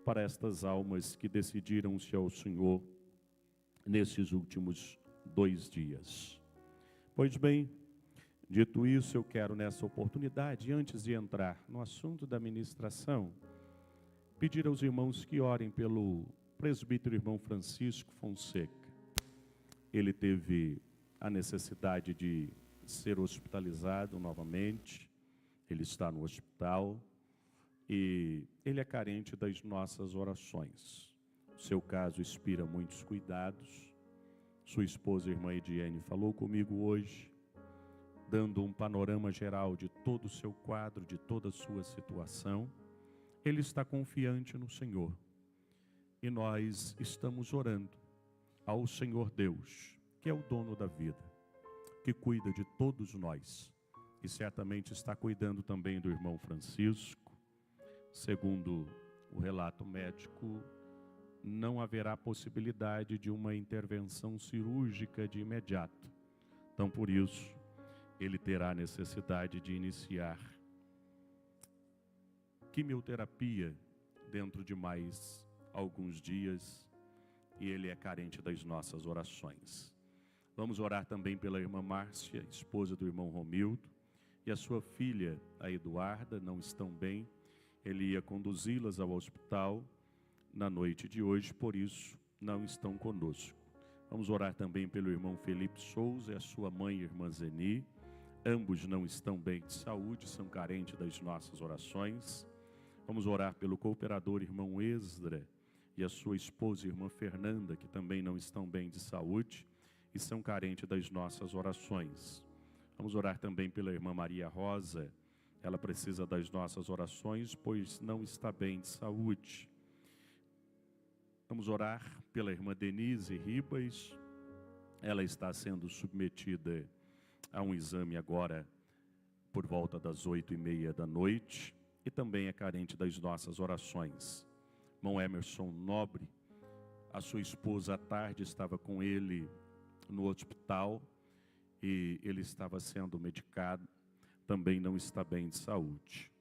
para estas almas que decidiram-se ao Senhor nesses últimos 2 dias. Pois bem, dito isso, eu quero nessa oportunidade, antes de entrar no assunto da ministração, pedir aos irmãos que orem pelo presbítero irmão Francisco Fonseca. Ele teve a necessidade de ser hospitalizado novamente, ele está no hospital e ele é carente das nossas orações. O seu caso inspira muitos cuidados. Sua esposa, a irmã Ediene, falou comigo hoje, dando um panorama geral de todo o seu quadro, de toda a sua situação. Ele está confiante no Senhor. E nós estamos orando ao Senhor Deus, que é o dono da vida, que cuida de todos nós. E certamente está cuidando também do irmão Francisco. Segundo o relato médico, não haverá possibilidade de uma intervenção cirúrgica de imediato. Então, por isso, ele terá necessidade de iniciar quimioterapia dentro de mais alguns dias e ele é carente das nossas orações. Vamos orar também pela irmã Márcia, esposa do irmão Romildo, e a sua filha, a Eduarda, não estão bem. Ele ia conduzi-las ao hospital na noite de hoje, por isso não estão conosco. Vamos orar também pelo irmão Felipe Souza e a sua mãe, irmã Zeni. Ambos não estão bem de saúde, são carentes das nossas orações. Vamos orar pelo cooperador irmão Esdra e a sua esposa, irmã Fernanda, que também não estão bem de saúde e são carentes das nossas orações. Vamos orar também pela irmã Maria Rosa. Ela precisa das nossas orações, pois não está bem de saúde. Vamos orar pela irmã Denise Ribas. Ela está sendo submetida a um exame agora por volta das 8h30 da noite e também é carente das nossas orações. Irmão Emerson Nobre, a sua esposa à tarde estava com ele no hospital e ele estava sendo medicado. Também não está bem de saúde.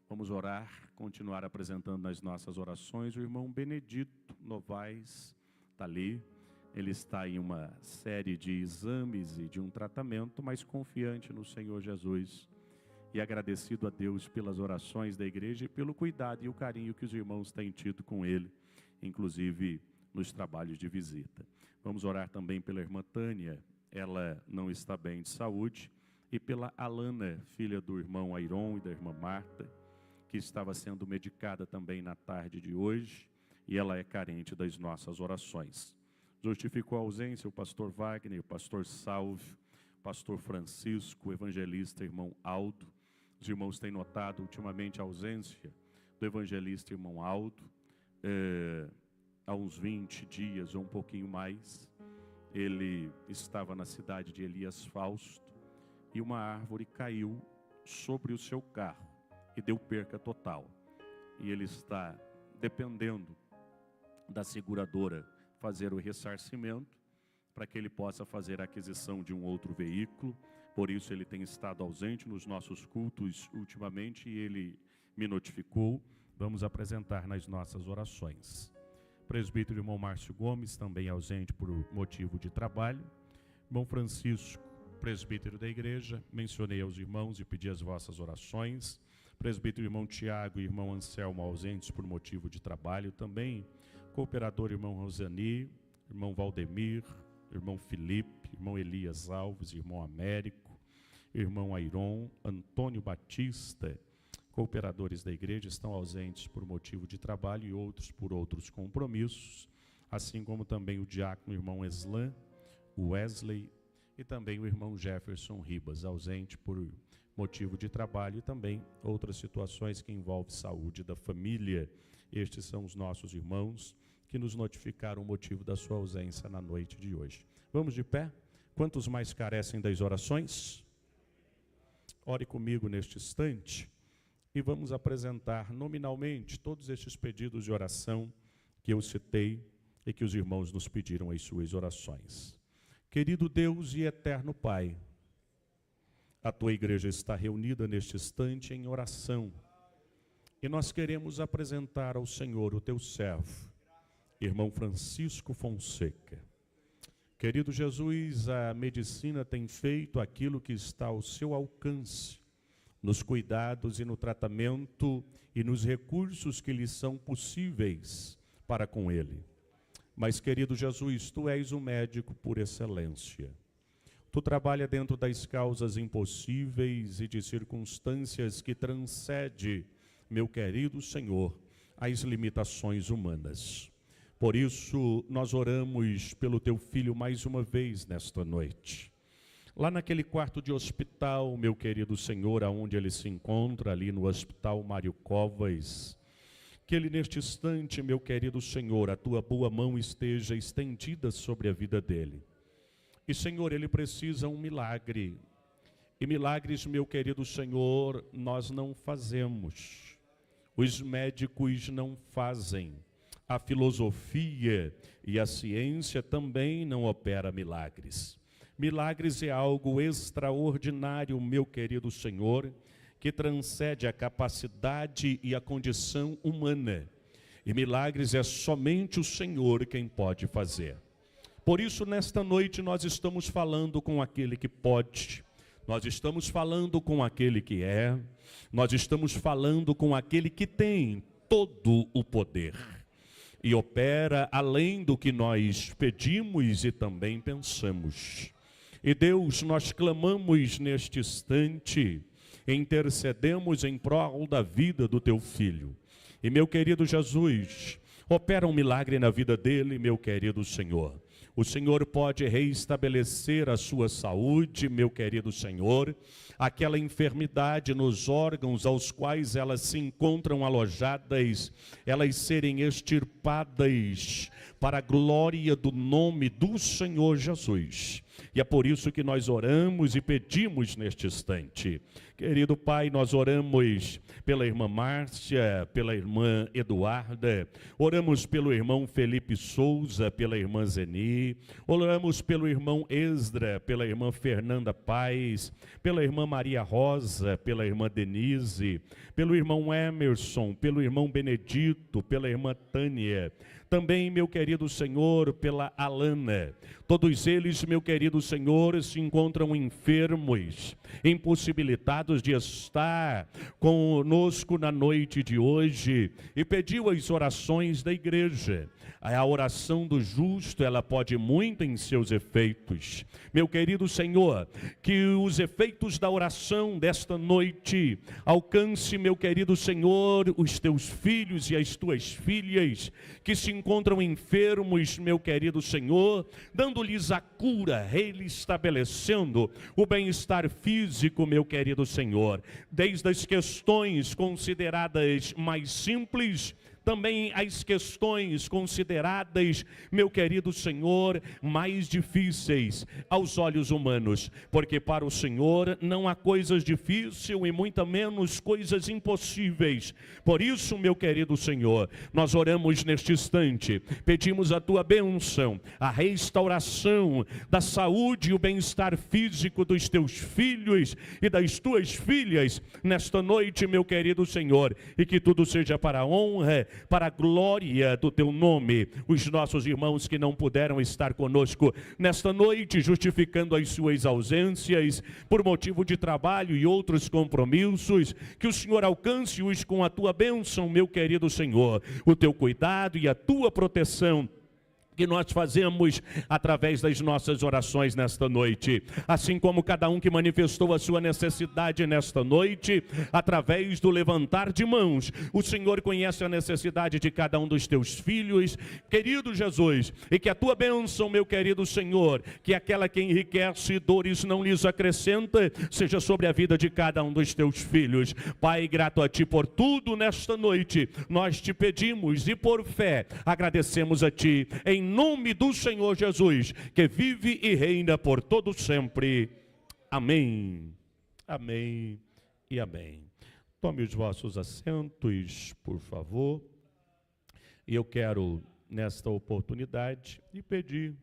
Vamos orar, continuar apresentando nas nossas orações. O irmão Benedito Novaes está ali. Ele está em uma série de exames e de um tratamento, mas confiante no Senhor Jesus e agradecido a Deus pelas orações da igreja e pelo cuidado e o carinho que os irmãos têm tido com ele, inclusive nos trabalhos de visita. Vamos orar também pela irmã Tânia. Ela não está bem de saúde. E pela Alana, filha do irmão Airon e da irmã Marta, que estava sendo medicada também na tarde de hoje, e ela é carente das nossas orações. Justificou a ausência o pastor Wagner, o pastor Salvio, o pastor Francisco, o evangelista irmão Aldo. Os irmãos têm notado ultimamente a ausência do evangelista irmão Aldo. Há uns 20 dias ou um pouquinho mais, ele estava na cidade de Elias Fausto, e uma árvore caiu sobre o seu carro e deu perca total. E ele está dependendo da seguradora fazer o ressarcimento para que ele possa fazer a aquisição de um outro veículo. Por isso ele tem estado ausente nos nossos cultos ultimamente e ele me notificou. Vamos apresentar nas nossas orações. Presbítero irmão Márcio Gomes, também ausente por motivo de trabalho. Irmão Francisco, presbítero da igreja, mencionei aos irmãos e pedi as vossas orações. Presbítero irmão Tiago e irmão Anselmo ausentes por motivo de trabalho também. Cooperador irmão Rosani, irmão Valdemir, irmão Felipe, irmão Elias Alves, irmão Américo, irmão Airon, Antônio Batista. Cooperadores da igreja estão ausentes por motivo de trabalho e outros por outros compromissos, assim como também o diácono irmão Eslan, o Wesley, e também o irmão Jefferson Ribas, ausente por motivo de trabalho, e também outras situações que envolvem saúde da família. Estes são os nossos irmãos que nos notificaram o motivo da sua ausência na noite de hoje. Vamos de pé? Quantos mais carecem das orações? Ore comigo neste instante e vamos apresentar nominalmente todos estes pedidos de oração que eu citei e que os irmãos nos pediram as suas orações. Querido Deus e eterno Pai, a tua igreja está reunida neste instante em oração, E nós queremos apresentar ao Senhor o teu servo, irmão Francisco Fonseca. Querido Jesus, a medicina tem feito aquilo que está ao seu alcance, nos cuidados e no tratamento e nos recursos que lhe são possíveis para com ele. Mas, querido Jesus, tu és o médico por excelência. Tu trabalha dentro das causas impossíveis e de circunstâncias que transcende, meu querido Senhor, as limitações humanas. Por isso, nós oramos pelo teu filho mais uma vez nesta noite. Lá naquele quarto de hospital, meu querido Senhor, aonde ele se encontra, ali no Hospital Mário Covas, que ele neste instante, meu querido Senhor, a tua boa mão esteja estendida sobre a vida dele. E, Senhor, ele precisa um milagre. E milagres, meu querido Senhor, nós não fazemos. Os médicos não fazem. A filosofia e a ciência também não opera milagres. Milagres é algo extraordinário, meu querido Senhor, que transcende a capacidade e a condição humana. E milagres é somente o Senhor quem pode fazer. Por isso, nesta noite, nós estamos falando com aquele que pode. Nós estamos falando com aquele que é. Nós estamos falando com aquele que tem todo o poder. E opera além do que nós pedimos e também pensamos. E Deus, nós clamamos neste instante, intercedemos em prol da vida do teu filho. E meu querido Jesus, opera um milagre na vida dele, meu querido Senhor. O Senhor pode reestabelecer a sua saúde, meu querido Senhor, aquela enfermidade nos órgãos aos quais elas se encontram alojadas, elas serem extirpadas para a glória do nome do Senhor Jesus. E é por isso que nós oramos e pedimos neste instante. Querido Pai, nós oramos pela irmã Márcia, pela irmã Eduarda, oramos pelo irmão Felipe Souza, pela irmã Zeni, oramos pelo irmão Esdra, pela irmã Fernanda Paz, pela irmã Maria Rosa, pela irmã Denise, pelo irmão Emerson, pelo irmão Benedito, pela irmã Tânia, também, meu querido Senhor, pela Alana. Todos eles, meu querido Senhor, se encontram enfermos, impossibilitados de estar conosco na noite de hoje, e pediu as orações da igreja. A oração do justo, ela pode muito em seus efeitos. Meu querido Senhor, que os efeitos da oração desta noite alcance, meu querido Senhor, os teus filhos e as tuas filhas que se encontram enfermos, meu querido Senhor, dando-lhes a cura, reestabelecendo o bem-estar físico, meu querido Senhor, desde as questões consideradas mais simples, também as questões consideradas, meu querido Senhor, mais difíceis aos olhos humanos, porque para o Senhor não há coisas difíceis e muito menos coisas impossíveis. Por isso, meu querido Senhor, nós oramos neste instante, pedimos a tua bênção, a restauração da saúde e o bem-estar físico dos teus filhos e das tuas filhas nesta noite, meu querido Senhor, e que tudo seja para a honra, para a glória do teu nome. Os nossos irmãos que não puderam estar conosco nesta noite, justificando as suas ausências por motivo de trabalho e outros compromissos, que o Senhor alcance-os com a tua bênção, meu querido Senhor, o teu cuidado e a tua proteção, que nós fazemos através das nossas orações nesta noite, assim como cada um que manifestou a sua necessidade nesta noite, através do levantar de mãos, o Senhor conhece a necessidade de cada um dos teus filhos, querido Jesus, e que a tua bênção, meu querido Senhor, que aquela que enriquece e dores não lhes acrescenta, seja sobre a vida de cada um dos teus filhos. Pai, grato a ti por tudo nesta noite, nós te pedimos e por fé agradecemos a ti, em nome do Senhor Jesus, que vive e reina por todo sempre. Amém. Amém e amém. Tome os vossos assentos, por favor. E eu quero, nesta oportunidade, lhe pedir,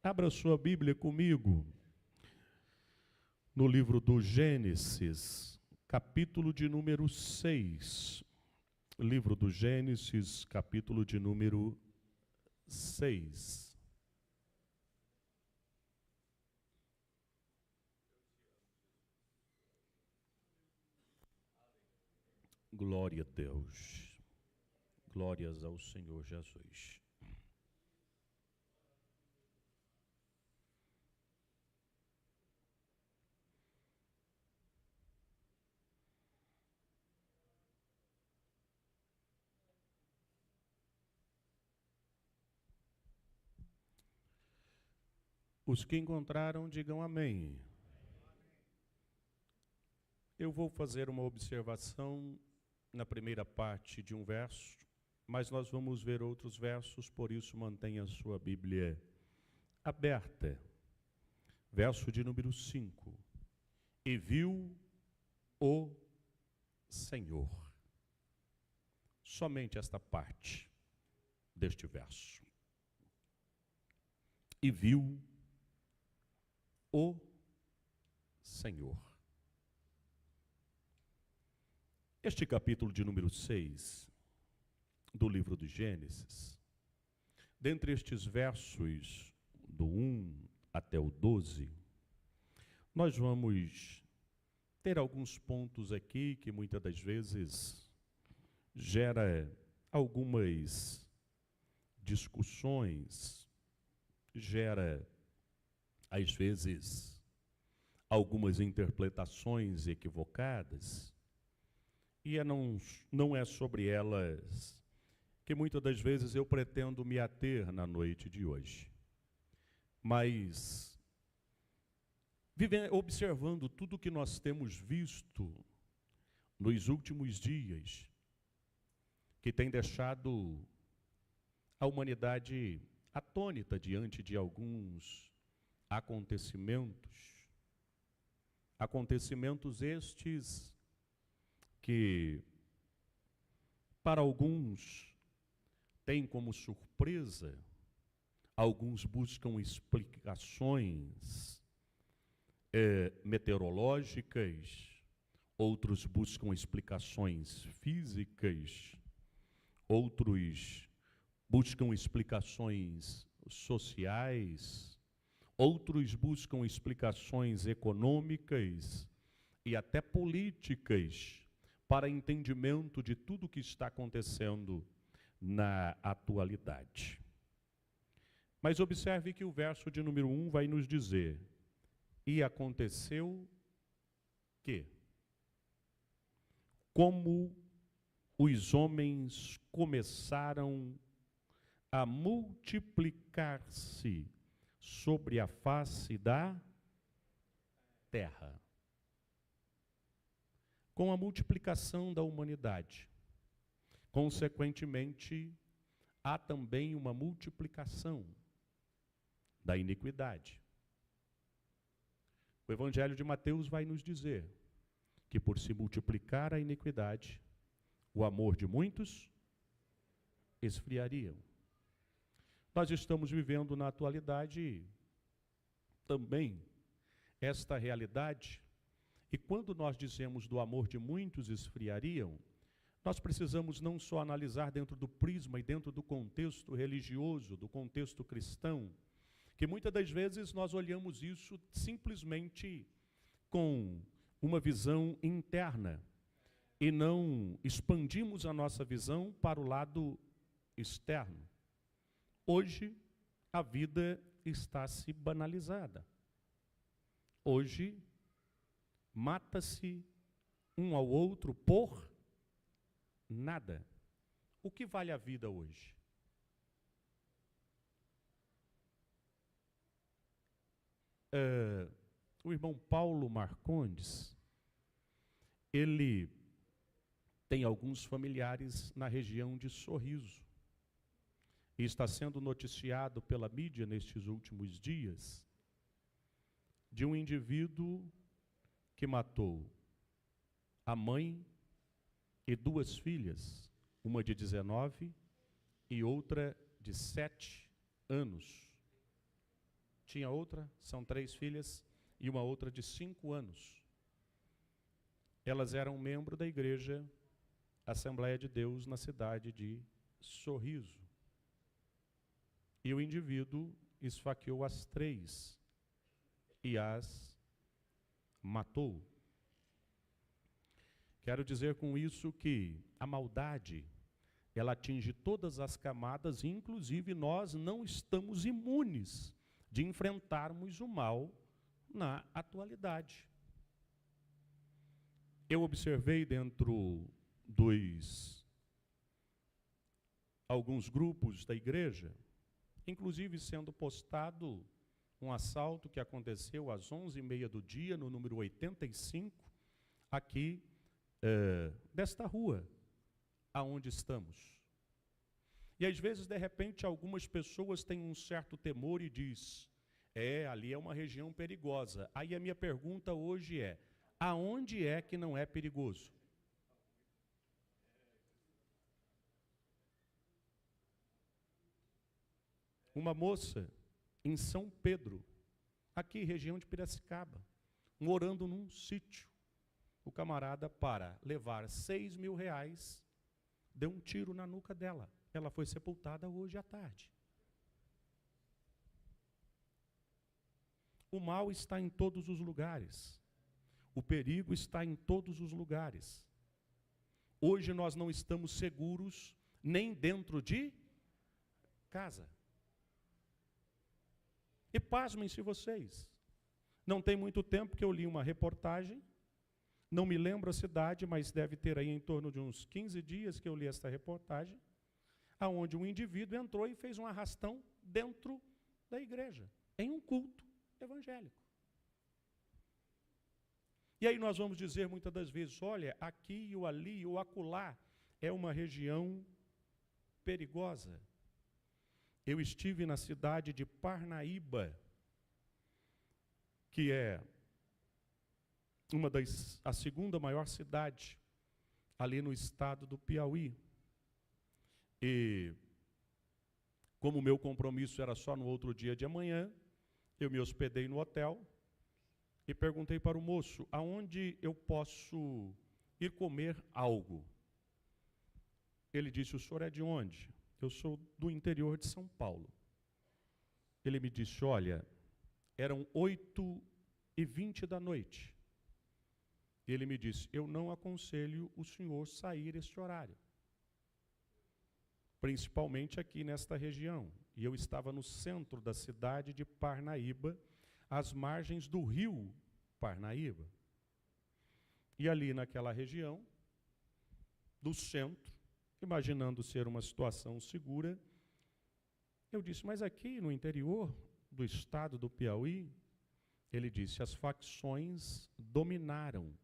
abra sua Bíblia comigo, no livro do Gênesis, capítulo de número 6. Livro do Gênesis, capítulo de número 6. Glória a Deus. Glórias ao Senhor Jesus. Os que encontraram, digam amém. Eu vou fazer uma observação na primeira parte de um verso, mas nós vamos ver outros versos, por isso mantenha a sua Bíblia aberta. Verso de número 5. E viu o Senhor. Somente esta parte deste verso. E viu o Senhor. Este capítulo de número 6 do livro de Gênesis, dentre estes versos do 1 até o 12, nós vamos ter alguns pontos aqui que muitas das vezes gera algumas discussões, gera às vezes algumas interpretações equivocadas, e não é sobre elas que muitas das vezes eu pretendo me ater na noite de hoje. Mas, observando tudo que nós temos visto nos últimos dias, que tem deixado a humanidade atônita diante de alguns acontecimentos estes que, para alguns, têm como surpresa, alguns buscam explicações meteorológicas, outros buscam explicações físicas, outros buscam explicações sociais, outros buscam explicações econômicas e até políticas para entendimento de tudo o que está acontecendo na atualidade. Mas observe que o verso de número 1 vai nos dizer: e aconteceu que, como os homens começaram a multiplicar-se sobre a face da terra. Com a multiplicação da humanidade, consequentemente, há também uma multiplicação da iniquidade. O Evangelho de Mateus vai nos dizer que, por se multiplicar a iniquidade, o amor de muitos esfriaria. Nós estamos vivendo na atualidade também esta realidade, e quando nós dizemos do amor de muitos esfriariam, nós precisamos não só analisar dentro do prisma e dentro do contexto religioso, do contexto cristão, que muitas das vezes nós olhamos isso simplesmente com uma visão interna e não expandimos a nossa visão para o lado externo. Hoje, a vida está se banalizada. Hoje, mata-se um ao outro por nada. O que vale a vida hoje? O irmão Paulo Marcondes, ele tem alguns familiares na região de Sorriso. E está sendo noticiado pela mídia nestes últimos dias de um indivíduo que matou a mãe e duas filhas, uma de 19 e outra de 7 anos. Tinha outra, são 3 filhas, e uma outra de 5 anos. Elas eram membro da igreja Assembleia de Deus na cidade de Sorriso. E o indivíduo esfaqueou as 3 e as matou. Quero dizer com isso que a maldade, ela atinge todas as camadas, e inclusive nós não estamos imunes de enfrentarmos o mal na atualidade. Eu observei dentro dos alguns grupos da igreja, inclusive sendo postado um assalto que aconteceu às 11h30 do dia, no número 85, aqui desta rua, aonde estamos. E às vezes, de repente, algumas pessoas têm um certo temor e diz, ali é uma região perigosa. Aí a minha pergunta hoje é, aonde é que não é perigoso? Uma moça em São Pedro, aqui região de Piracicaba, morando num sítio. O camarada, para levar R$6.000, deu um tiro na nuca dela. Ela foi sepultada hoje à tarde. O mal está em todos os lugares. O perigo está em todos os lugares. Hoje nós não estamos seguros nem dentro de casa. E pasmem-se vocês. Não tem muito tempo que eu li uma reportagem, não me lembro a cidade, mas deve ter aí em torno de uns 15 dias que eu li esta reportagem, aonde um indivíduo entrou e fez um arrastão dentro da igreja, em um culto evangélico. E aí nós vamos dizer muitas das vezes, olha, aqui ou ali ou acolá é uma região perigosa. Eu estive na cidade de Parnaíba, que é a segunda maior cidade ali no estado do Piauí. E como o meu compromisso era só no outro dia de amanhã, eu me hospedei no hotel e perguntei para o moço, aonde eu posso ir comer algo? Ele disse, o senhor é de onde? Eu sou do interior de São Paulo. Ele me disse, olha, eram 8h20 da noite. Ele me disse, eu não aconselho o senhor sair este horário. Principalmente aqui nesta região. E eu estava no centro da cidade de Parnaíba, às margens do rio Parnaíba. E ali naquela região, do centro, imaginando ser uma situação segura, eu disse, mas aqui no interior do estado do Piauí, ele disse, as facções dominaram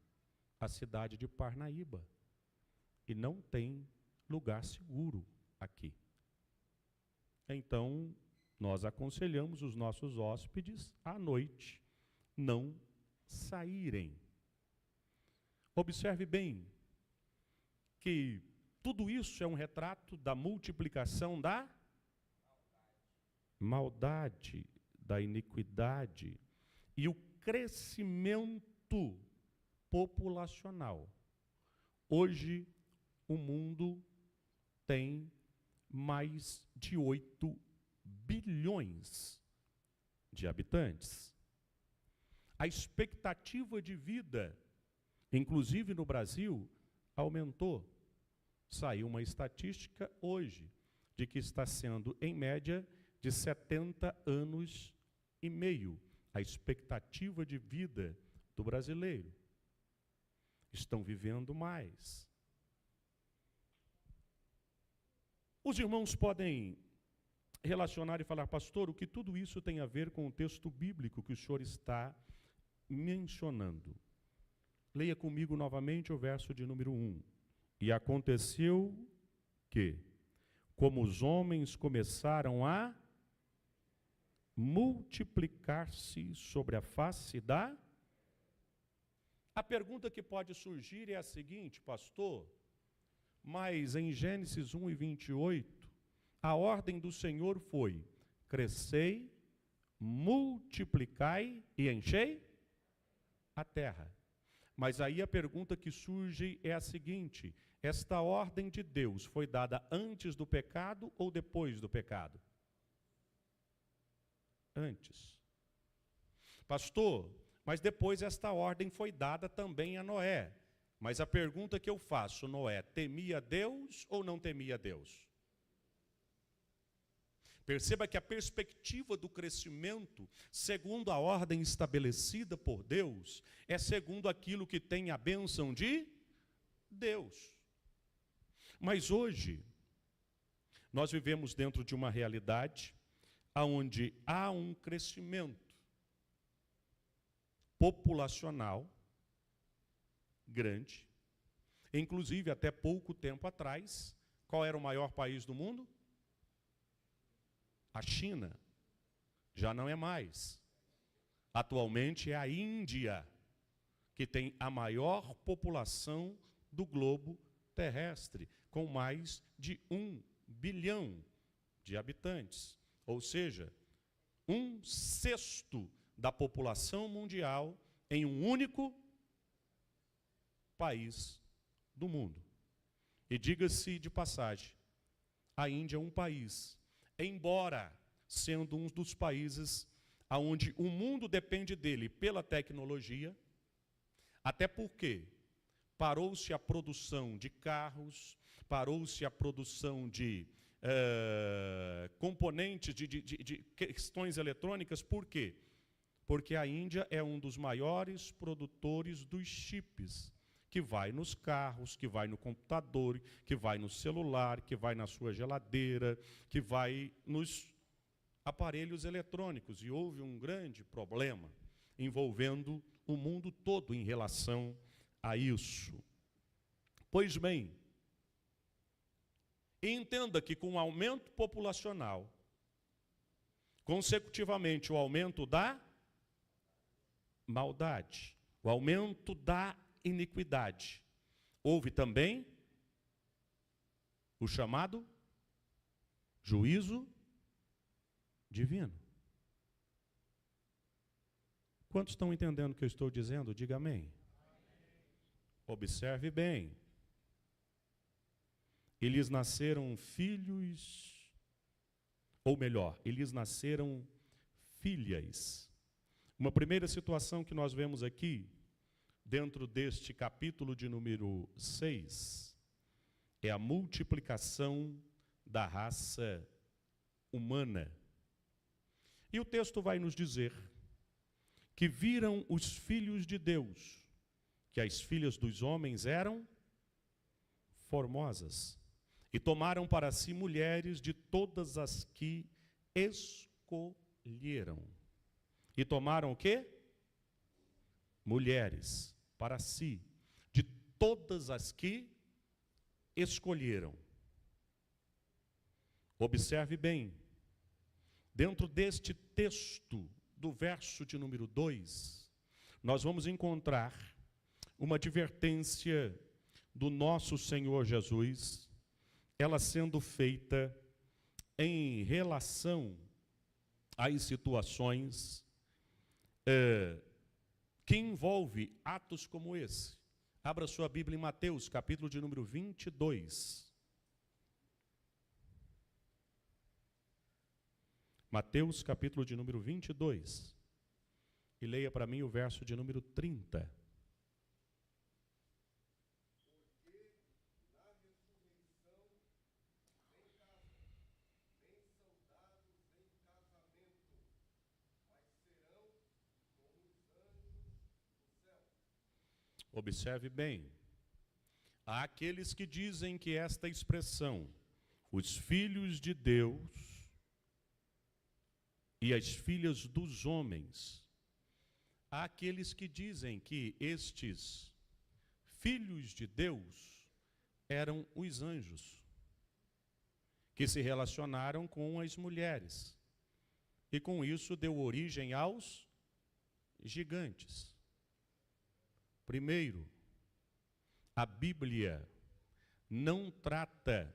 a cidade de Parnaíba e não tem lugar seguro aqui. Então, nós aconselhamos os nossos hóspedes à noite não saírem. Observe bem que tudo isso é um retrato da multiplicação da maldade, da iniquidade e o crescimento populacional. Hoje, o mundo tem mais de 8 bilhões de habitantes. A expectativa de vida, inclusive no Brasil, aumentou. Saiu uma estatística hoje de que está sendo, em média, de 70 anos e meio a expectativa de vida do brasileiro. Estão vivendo mais. Os irmãos podem relacionar e falar, pastor, o que tudo isso tem a ver com o texto bíblico que o senhor está mencionando? Leia comigo novamente o verso de número 1. E aconteceu que, como os homens começaram a multiplicar-se sobre a face da... A pergunta que pode surgir é a seguinte, pastor, mas em Gênesis 1:28, a ordem do Senhor foi, crescei, multiplicai e enchei a terra. Mas aí a pergunta que surge é a seguinte, esta ordem de Deus foi dada antes do pecado ou depois do pecado? Antes. Pastor, mas depois esta ordem foi dada também a Noé. Mas a pergunta que eu faço, Noé, temia Deus ou não temia Deus? Perceba que a perspectiva do crescimento, segundo a ordem estabelecida por Deus, é segundo aquilo que tem a bênção de Deus. Mas hoje, nós vivemos dentro de uma realidade onde há um crescimento populacional grande. Inclusive, até pouco tempo atrás, qual era o maior país do mundo? A China. Já não é mais. Atualmente é a Índia, que tem a maior população do globo terrestre, com mais de 1 bilhão de habitantes. Ou seja, 1/6 da população mundial em um único país do mundo. E diga-se de passagem, a Índia é um país, embora sendo um dos países onde o mundo depende dele pela tecnologia, até porque parou-se a produção de carros, parou-se a produção de componentes de questões eletrônicas. Por quê? Porque a Índia é um dos maiores produtores dos chips, que vai nos carros, que vai no computador, que vai no celular, que vai na sua geladeira, que vai nos aparelhos eletrônicos. E houve um grande problema envolvendo o mundo todo em relação a isso. Pois bem, entenda que com o aumento populacional, consecutivamente o aumento da maldade, o aumento da iniquidade, houve também o chamado juízo divino. Quantos estão entendendo o que eu estou dizendo? Diga amém. Observe bem. Eles nasceram filhos, ou melhor, eles nasceram filhas. Uma primeira situação que nós vemos aqui, dentro deste capítulo de número 6, é a multiplicação da raça humana. E o texto vai nos dizer que viram os filhos de Deus, que as filhas dos homens eram formosas, e tomaram para si mulheres de todas as que escolheram. E tomaram o quê? Mulheres para si, de todas as que escolheram. Observe bem, dentro deste texto, do verso de número 2, nós vamos encontrar uma advertência do nosso Senhor Jesus, ela sendo feita em relação às situações que envolve atos como esse. Abra sua Bíblia em Mateus, capítulo de número 22. Mateus, capítulo de número 22. E leia para mim o verso de número 30. Observe bem, há aqueles que dizem que esta expressão, os filhos de Deus e as filhas dos homens, há aqueles que dizem que estes filhos de Deus eram os anjos, que se relacionaram com as mulheres, e com isso deu origem aos gigantes. Primeiro, a Bíblia não trata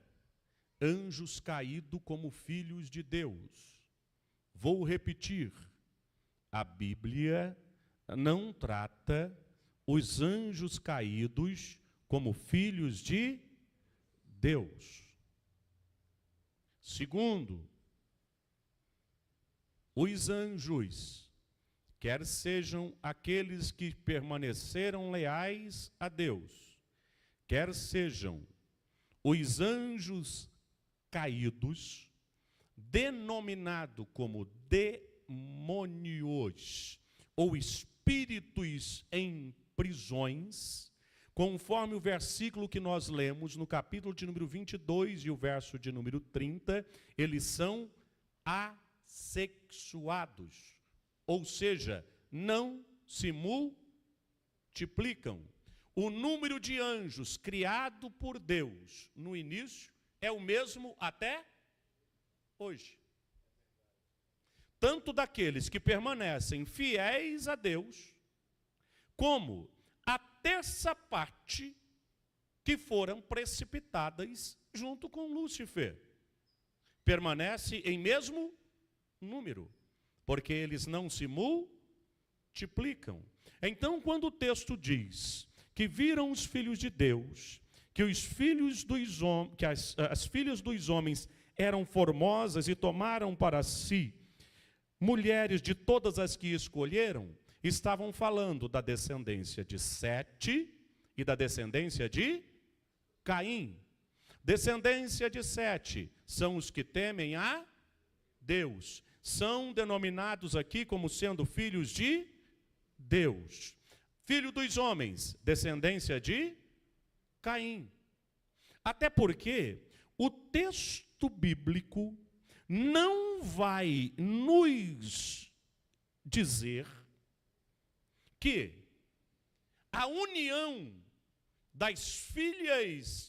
anjos caídos como filhos de Deus. Vou repetir, a Bíblia não trata os anjos caídos como filhos de Deus. Segundo, os anjos, quer sejam aqueles que permaneceram leais a Deus, quer sejam os anjos caídos, denominado como demônios ou espíritos em prisões, conforme o versículo que nós lemos no capítulo de número 22 e o verso de número 30, eles são assexuados, ou seja, não se multiplicam. O número de anjos criado por Deus no início é o mesmo até hoje. Tanto daqueles que permanecem fiéis a Deus, como a terça parte que foram precipitadas junto com Lúcifer. Permanece em mesmo número, porque eles não se multiplicam. Então, quando o texto diz que viram os filhos de Deus, que os filhos dos homens, que as filhas dos homens eram formosas e tomaram para si mulheres de todas as que escolheram, estavam falando da descendência de Sete e da descendência de Caim. Descendência de Sete são os que temem a Deus. São denominados aqui como sendo filhos de Deus. Filho dos homens, descendência de Caim. Até porque o texto bíblico não vai nos dizer que a união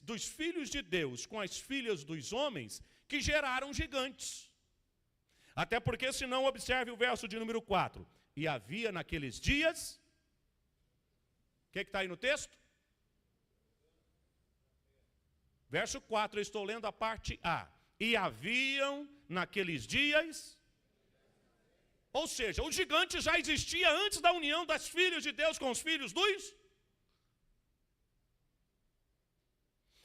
dos filhos de Deus com as filhas dos homens que geraram gigantes. Até porque, se não, observe o verso de número 4. E havia naqueles dias... O que está aí no texto? Verso 4, eu estou lendo a parte A. E haviam naqueles dias... Ou seja, o gigante já existia antes da união das filhas de Deus com os filhos dos...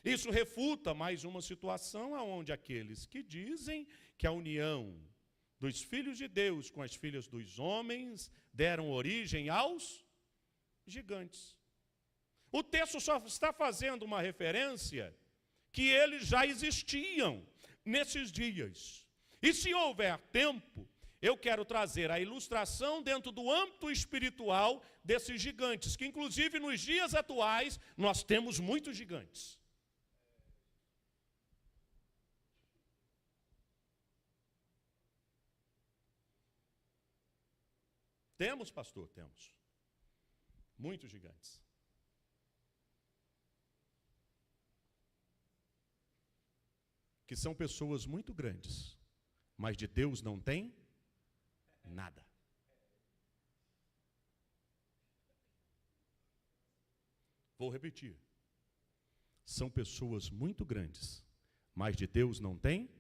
Isso refuta mais uma situação onde aqueles que dizem que a união dos filhos de Deus com as filhas dos homens deram origem aos gigantes. O texto só está fazendo uma referência que eles já existiam nesses dias. E se houver tempo, eu quero trazer a ilustração dentro do âmbito espiritual desses gigantes, que inclusive nos dias atuais nós temos muitos gigantes. Temos, pastor? Temos. Muitos gigantes. Que são pessoas muito grandes, mas de Deus não tem nada. Vou repetir. São pessoas muito grandes, mas de Deus não tem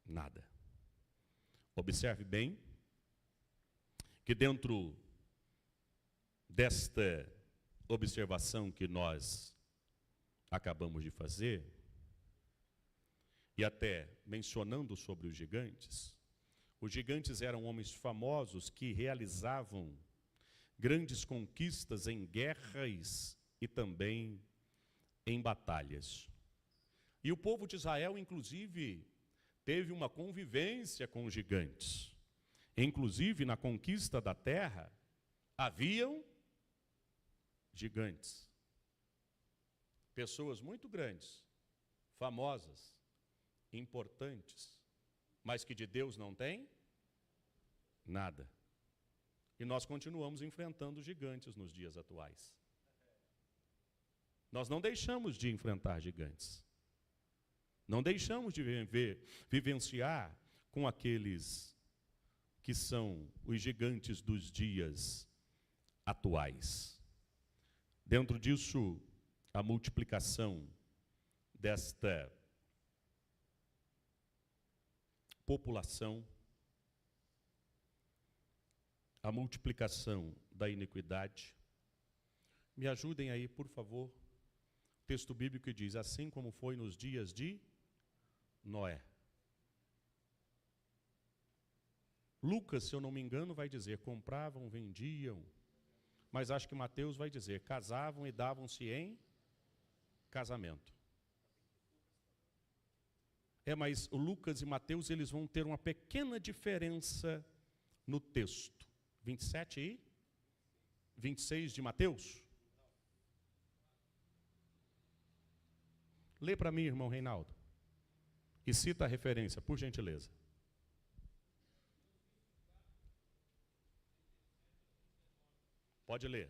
nada. Observe bem que dentro desta observação que nós acabamos de fazer, e até mencionando sobre os gigantes eram homens famosos que realizavam grandes conquistas em guerras e também em batalhas. E o povo de Israel, inclusive, teve uma convivência com os gigantes. Inclusive, na conquista da terra, haviam gigantes. Pessoas muito grandes, famosas, importantes, mas que de Deus não tem nada. E nós continuamos enfrentando gigantes nos dias atuais. Nós não deixamos de enfrentar gigantes. Não deixamos de vivenciar com aqueles que são os gigantes dos dias atuais. Dentro disso, a multiplicação desta população, a multiplicação da iniquidade. Me ajudem aí, por favor, texto bíblico que diz, assim como foi nos dias de Noé. Lucas, se eu não me engano, vai dizer, compravam, vendiam. Mas acho que Mateus vai dizer, casavam e davam-se em casamento. Mas o Lucas e Mateus, eles vão ter uma pequena diferença no texto. 27 e 26 de Mateus. Lê para mim, irmão Reinaldo. E cita a referência, por gentileza. Pode ler.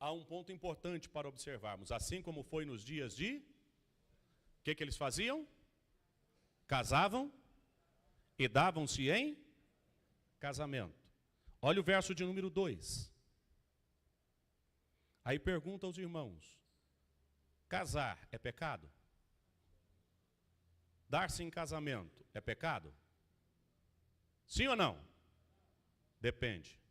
Há um ponto importante para observarmos. Assim como foi nos dias de... O que eles faziam? Casavam e davam-se em casamento. Olha o verso de número 2. Aí pergunta aos irmãos, casar é pecado? Dar-se em casamento é pecado? Sim ou não? Depende.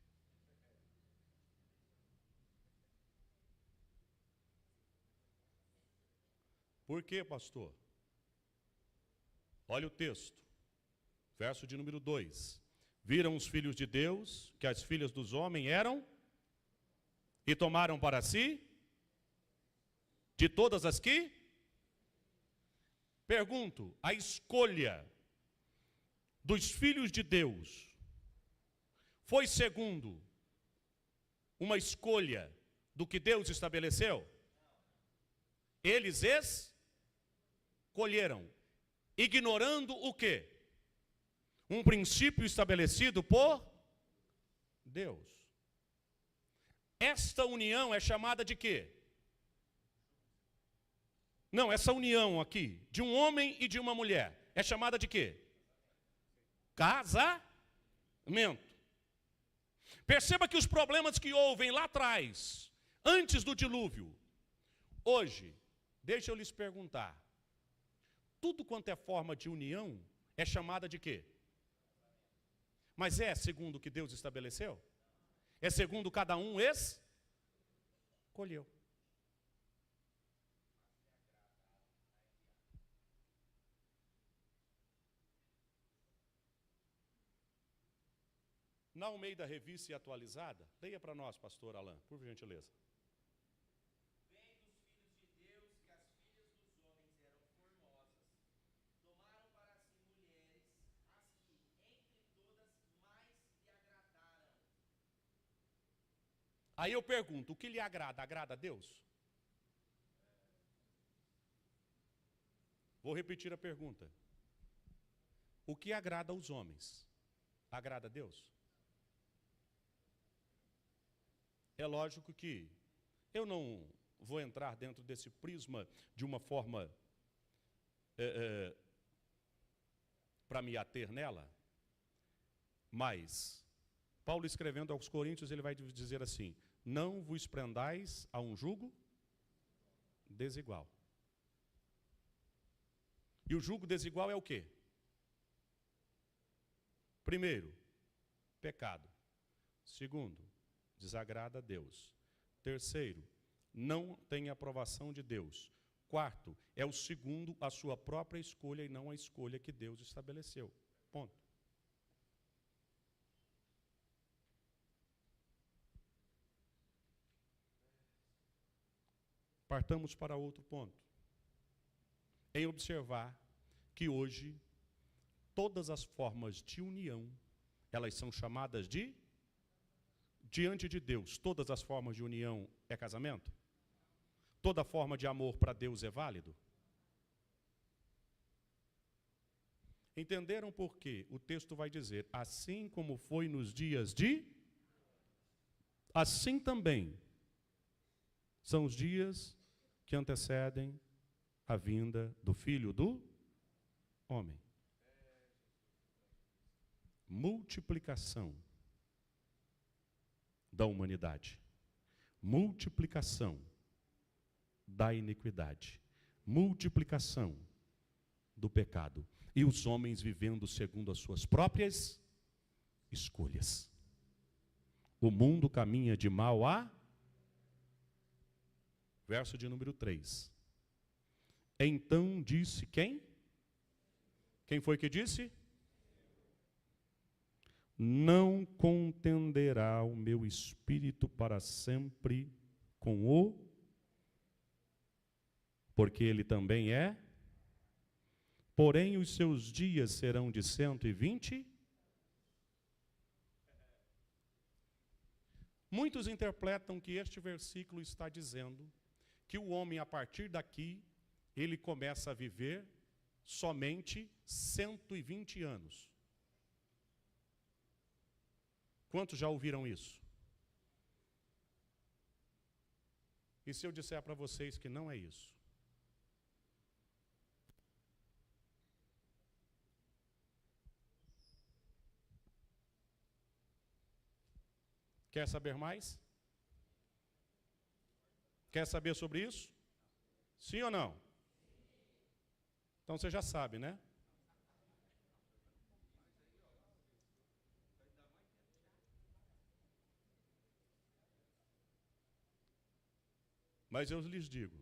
Por quê, pastor? Olha o texto, verso de número 2. Viram os filhos de Deus que as filhas dos homens eram e tomaram para si de todas as que? Pergunto, a escolha dos filhos de Deus foi segundo uma escolha do que Deus estabeleceu? Eles escolheram, ignorando o quê? Um princípio estabelecido por Deus. Esta união é chamada de quê? Não, essa união aqui, de um homem e de uma mulher, é chamada de quê? Casamento. Perceba que os problemas que houve lá atrás, antes do dilúvio, hoje, deixa eu lhes perguntar, tudo quanto é forma de união é chamada de quê? Mas é segundo o que Deus estabeleceu? É segundo cada um escolheu. Na Almeida Revista e Atualizada, leia para nós, pastor Alain, por gentileza. Aí eu pergunto, o que lhe agrada? Agrada a Deus? Vou repetir a pergunta. O que agrada aos homens? Agrada a Deus? É lógico que eu não vou entrar dentro desse prisma de uma forma para me ater nela, mas Paulo escrevendo aos Coríntios, ele vai dizer assim, não vos prendais a um jugo desigual. E o jugo desigual é o quê? Primeiro, pecado. Segundo, desagrada a Deus. Terceiro, não tem aprovação de Deus. Quarto, é o segundo a sua própria escolha e não a escolha que Deus estabeleceu. Ponto. Partamos para outro ponto. Em observar que hoje todas as formas de união, elas são chamadas de diante de Deus. Todas as formas de união é casamento? Toda forma de amor para Deus é válido? Entenderam por quê? O texto vai dizer, assim como foi nos dias de, assim também são os dias que antecedem a vinda do Filho do Homem. Multiplicação da humanidade. Multiplicação da iniquidade. Multiplicação do pecado. E os homens vivendo segundo as suas próprias escolhas. O mundo caminha de mal a... Verso de número 3. Então disse quem? Quem foi que disse? Não contenderá o meu espírito para sempre com o... Porque ele também é... Porém, os seus dias serão de 120. Muitos interpretam que este versículo está dizendo que o homem, a partir daqui, ele começa a viver somente 120 anos. Quantos já ouviram isso? E se eu disser para vocês que não é isso? Quer saber mais? Quer saber sobre isso? Sim ou não? Então você já sabe, né? Mas eu lhes digo,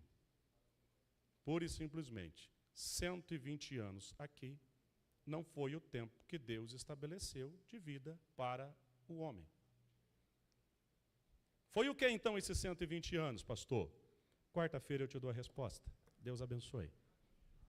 pura e simplesmente, 120 anos aqui não foi o tempo que Deus estabeleceu de vida para o homem. Foi o que então esses 120 anos, pastor? Quarta-feira eu te dou a resposta. Deus abençoe.